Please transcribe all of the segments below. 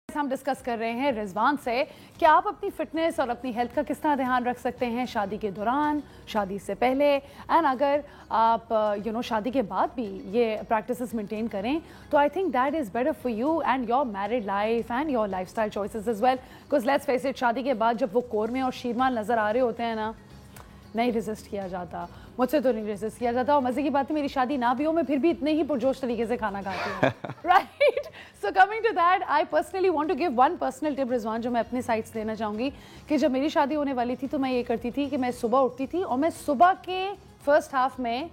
हम डिस्कस कर रहे हैं रिजवान से कि आप अपनी फिटनेस और अपनी हेल्थ का किस तरह ध्यान रख सकते हैं शादी के दौरान, शादी से पहले, एंड अगर आप शादी के बाद भी ये प्रैक्टिसेस मेंटेन करें तो I think that is better for you and your married life and your lifestyle choices as well. Because let's face it, शादी के बाद जब वो कोरमे और शीरमाल नज़र आ रहे होते हैं ना, नहीं रेजिस्ट किया जाता, मुझसे तो नहीं रेजिस्ट किया जाता। और मज़े की बात है, मेरी शादी ना भी हो, मैं फिर भी इतने ही पुरजोश तरीके से खाना खाती हूँ, right. So coming to that, I personally want to give one personal tip Rizwan, जो मैं अपनी साइड से देना चाहूँगी कि जब मेरी शादी होने वाली थी तो मैं ये करती थी कि मैं सुबह उठती थी और मैं सुबह के फर्स्ट हाफ में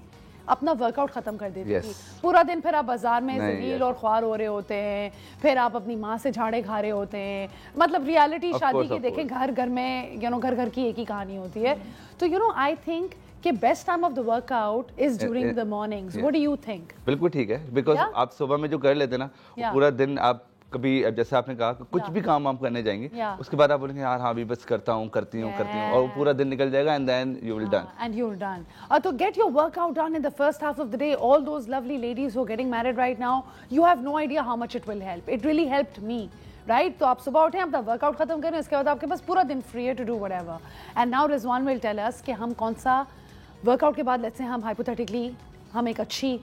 अपना वर्कआउट खत्म कर देती थी। पूरा दिन फिर आप बाजार में जलील और ख्वार हो रहे होते हैं, फिर आप अपनी माँ से झाड़े खा रहे होते हैं, मतलब रियलिटी शादी की देखें, घर घर में घर घर की एक ही कहानी होती है। तो आई थिंक कि best time of the workout is during the mornings. What do you think? बिल्कुल ठीक है, बिकॉज आप सुबह में जो कर लेते ना, पूरा दिन आप कभी, जैसे आपने कहा, कुछ भी काम आप करने जाएंगे, उसके बाद आप बोलेंगे यार हाँ अभी बस करती हूँ, और पूरा दिन निकल जाएगा and then you will done and you will done. तो get your workout done in the first half of the day. All those lovely ladies who are getting married right now, you have no idea how much it will help. It really helped me, right. तो आप सुबह उठें, अपना workout खत्म करें, उसके बाद आपके पास पूरा दिन फ्री है to do whatever. And now Rizwan will tell us कि हम कौन सा वर्कआउट के बाद, लेट्स से हम हाइपोथेटिकली हम एक अच्छी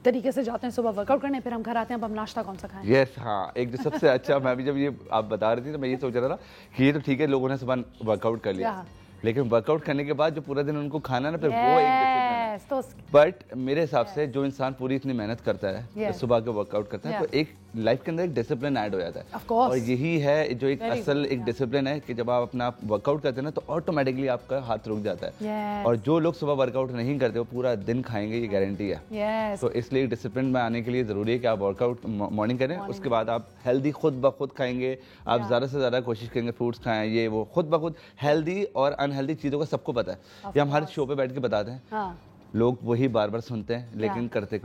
तरीके से जाते हैं सुबह वर्कआउट करने, फिर हम घर आते हैं, अब हम नाश्ता कौन सा खाएं? यस, हाँ, एक जो सबसे अच्छा, मैं भी जब ये आप बता रही थी तो मैं ये सोच रहा था कि ये तो ठीक है, लोगों ने सुबह वर्कआउट कर लिया, लेकिन वर्कआउट करने के बाद जो पूरा दिन उनको खाना ना, फिर वो एक डिसिप्लिन। बट मेरे हिसाब से जो इंसान पूरी इतनी मेहनत करता है, सुबह के वर्कआउट करता है, तो एक लाइफ के अंदर एक डिसिप्लिन ऐड हो जाता है। और यही है जो एक असल एक डिसिप्लिन है कि जब आप अपना वर्कआउट करते हैं ना, तो ऑटोमेटिकली आपका हाथ रुक जाता है। और जो लोग सुबह वर्कआउट नहीं करते वो पूरा दिन खाएंगे, ये गारंटी है। तो इसलिए डिसिप्लिन में आने के लिए जरूरी है कि आप वर्कआउट मॉर्निंग करें, उसके बाद आप हेल्दी खुद ब खुद खाएंगे। आप ज्यादा से ज्यादा कोशिश करेंगे फ्रूट्स खाएं, ये वो खुद ब खुद हेल्दी और अनहेल्दी चीजों का सबको पता है, ये हम हर शो पे बैठ के बताते हैं। लोग वही बार बार सुनते हैं, लेकिन करते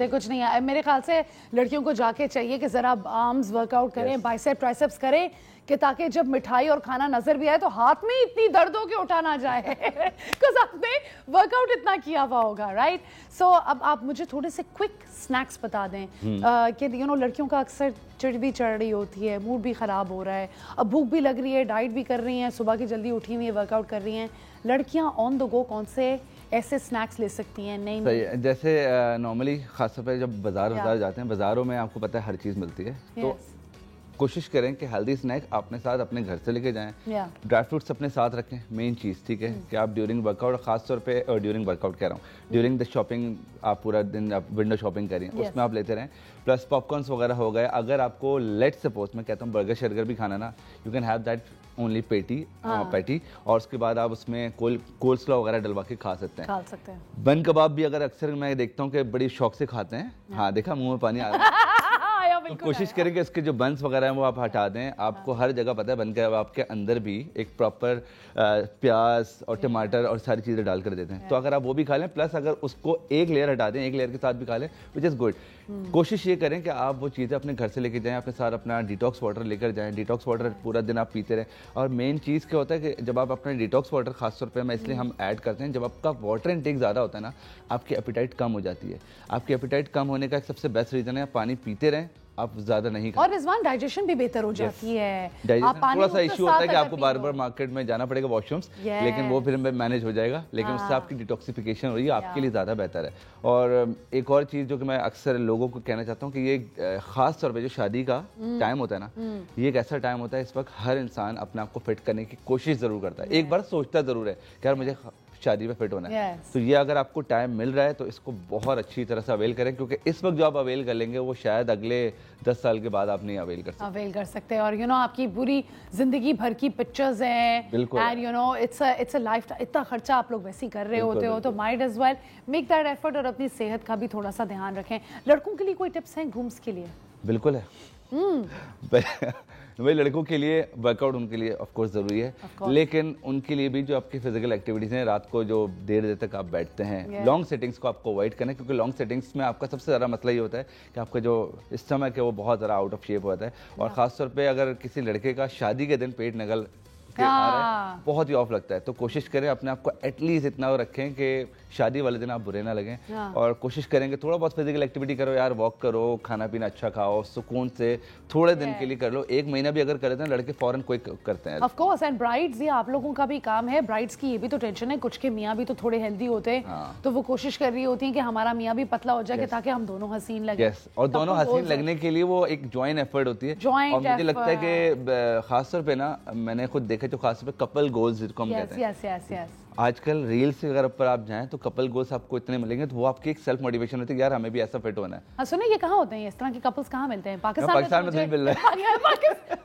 कुछ नहीं है। मेरे ख्याल से लड़कियों को जाके चाहिए कि जरा आर्म्स वर्कआउट करें, बाइसेप ट्राइसेप्स करें, कि ताकि जब मिठाई और खाना नजर भी आए तो हाथ में इतनी दर्द हो के उठा ना जाए, बिकॉज आपने वर्कआउट इतना किया हुआ होगा, राइट। सो अब आप मुझे थोड़े से क्विक स्नैक्स बता दें कि लड़कियों का अक्सर चिड़ भी चढ़ रही होती है, मूड भी ख़राब हो रहा है, अब भूख भी लग रही है, डाइट भी कर रही हैं, सुबह की जल्दी उठी हुई है, वर्कआउट कर रही हैं, लड़कियाँ ऑन द गो कौन से ऐसे स्नैक्स ले सकती हैं? नहीं, जैसे नॉर्मली खासतौर पर जब बाजार जाते हैं, बाजारों में आपको पता है हर चीज़ मिलती है, तो कोशिश करें कि हेल्दी स्नैक अपने साथ अपने घर से लेके जाएं। ड्राई फ्रूट्स अपने साथ रखें, मेन चीज़, ठीक है, कि आप ड्यूरिंग वर्कआउट, खासतौर पे और ड्यूरिंग वर्कआउट कह रहा हूँ, ड्यूरिंग द शॉपिंग, आप पूरा दिन आप विंडो शॉपिंग करें, उसमें आप लेते रहें। प्लस पॉपकॉर्न्स वगैरह हो गए, अगर आपको लेट सपोज मैं कहता हूँ बर्गर शर्गर भी खाना ना, you can have that only patty, और उसके बाद आप उसमें कोल्स्लॉ वगैरह डलवा के खा सकते हैं। बन कबाब भी अगर अक्सर मैं देखता हूँ कि बड़ी शौक से खाते हैं, हाँ देखा, मुंह में पानी आ रहा है। तो कोशिश करें कि इसके जो बंस वगैरह हैं वो आप हटा दें। आपको हर जगह पता है बन के आपके अंदर भी एक प्रॉपर प्याज और टमाटर और सारी चीज़ें डाल कर देते हैं, तो अगर आप वो भी खा लें, प्लस अगर उसको एक लेयर हटा दें, एक लेयर के साथ भी खा लें, विच इज़ गुड। कोशिश ये करें कि आप वो चीज़ें अपने घर से लेके जाएं, अपने साथ अपना डिटॉक्स वाटर लेकर जाएं, डिटॉक्स वाटर पूरा दिन आप पीते रहें। और मेन चीज़ क्या होता है कि जब आप अपना डिटॉक्स वाटर, खासतौर पे मैं इसलिए हम ऐड करते हैं, जब आपका वाटर इनटेक ज़्यादा होता है ना, आपकी एपिटाइट कम हो जाती है। आपकी एपिटाइट कम होने का एक सबसे बेस्ट रीज़न है आप पानी पीते रहें, आप ज्यादा नहीं खाते, और रिजवान डाइजेशन भी बेहतर हो जाती है। थोड़ा सा इशू होता है कि आपको बार बार मार्केट में जाना पड़ेगा वॉशरूम्स, लेकिन वो फिर मैनेज हो जाएगा, लेकिन उससे आपकी डिटॉक्सिफिकेशन हो रही है, आपके लिए ज़्यादा बेहतर है। और एक और चीज़ जो कि मैं अक्सर लोगों को कहना चाहता हूँ कि ये खास तौर पर जो शादी का टाइम होता है ना, ये एक ऐसा टाइम होता है, इस वक्त हर इंसान अपने आप को फिट करने की कोशिश ज़रूर करता है, एक बार सोचता ज़रूर है कि यार मुझे शादी में फिट होना है। तो ये अगर आपको टाइम मिल रहा है तो इसको बहुत अच्छी तरह से अवेल करें, क्योंकि इस वक्त जो आप अवेल कर लेंगे वो शायद अगले 10 साल के बाद आप नहीं अवेल कर सकते। और आपकी पूरी जिंदगी भर की पिक्चर्स हैं, एंड इट्स अ लाइफ, इतना खर्चा आप लोग वैसे ही कर रहे होते हो, तो might as well make that effort और अपनी सेहत का भी थोड़ा सा ध्यान रखें। लड़कों के लिए कोई टिप्स हैं घूम्स के लिए? बिल्कुल है। भाई लड़कों के लिए वर्कआउट उनके लिए ऑफ कोर्स ज़रूरी है, लेकिन उनके लिए भी जो आपकी फिजिकल एक्टिविटीज़ हैं, रात को जो देर तक आप बैठते हैं, लॉन्ग सेटिंग्स को आपको अवॉइड करना है, क्योंकि लॉन्ग सेटिंग्स में आपका सबसे ज़्यादा मसला ये होता है कि आपका जो स्टमक है वो बहुत ज़्यादा आउट ऑफ शेप होता है। और ख़ासतौर पे अगर किसी लड़के का शादी के दिन पेट निकल कि आ रहे हैं, बहुत ही ऑफ लगता है। तो कोशिश करें अपने आप को एटलीस्ट इतना रखें कि शादी वाले दिन आप बुरे ना लगें, और कोशिश करेंगे थोड़ा बहुत फिजिकल एक्टिविटी करो यार, वॉक करो, खाना पीना अच्छा खाओ, सुकून से थोड़े दिन के लिए कर लो। 1 महीना भी अगर करते हैं लड़के फौरन कोई करते हैं। ऑफ कोर्स, एंड ब्राइड्स, ये आप लोगों का भी काम है। ब्राइड्स की ये भी तो टेंशन है, कुछ के मियाँ भी तो थोड़े हेल्दी होते हैं, तो वो कोशिश कर रही होती है कि हमारा मियाँ भी पतला हो जाए ताकि हम दोनों हसीन लगे। और दोनों हसीन लगने के लिए वो एक जॉइंट एफर्ट होती है। और मुझे लगता है कि खासतौर पे ना, मैंने खुद देखा जो खासतौर पे कपल गोल्स जिसको हम कहते हैं, आजकल रील्स के अगर ऊपर आप जाएं तो कपल गोल्स आपको इतने मिलेंगे, तो वो आपकी एक सेल्फ मोटिवेशन होती है यार हमें भी ऐसा फिट होना है। हाँ सुनिए, ये कहाँ होते हैं इस तरह के कपल्स, कहाँ मिलते हैं? पाकिस्तान में नहीं मिल रहा है।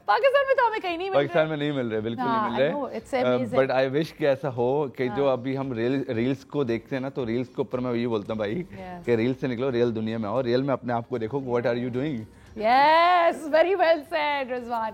पाकिस्तान में तो हमें कहीं नहीं मिल रहे। पाकिस्तान में नहीं मिल रहे, बिल्कुल नहीं मिल रहे। बट आई विश कि ऐसा हो कि जो अभी हम रील्स को देखते हैं ना, तो रील्स के ऊपर मैं ये बोलता हूँ भाई कि रील्स से निकलो, रियल दुनिया में आओ, रियल में अपने आप को देखो, what are you doing. Yes, very well said Rizwan.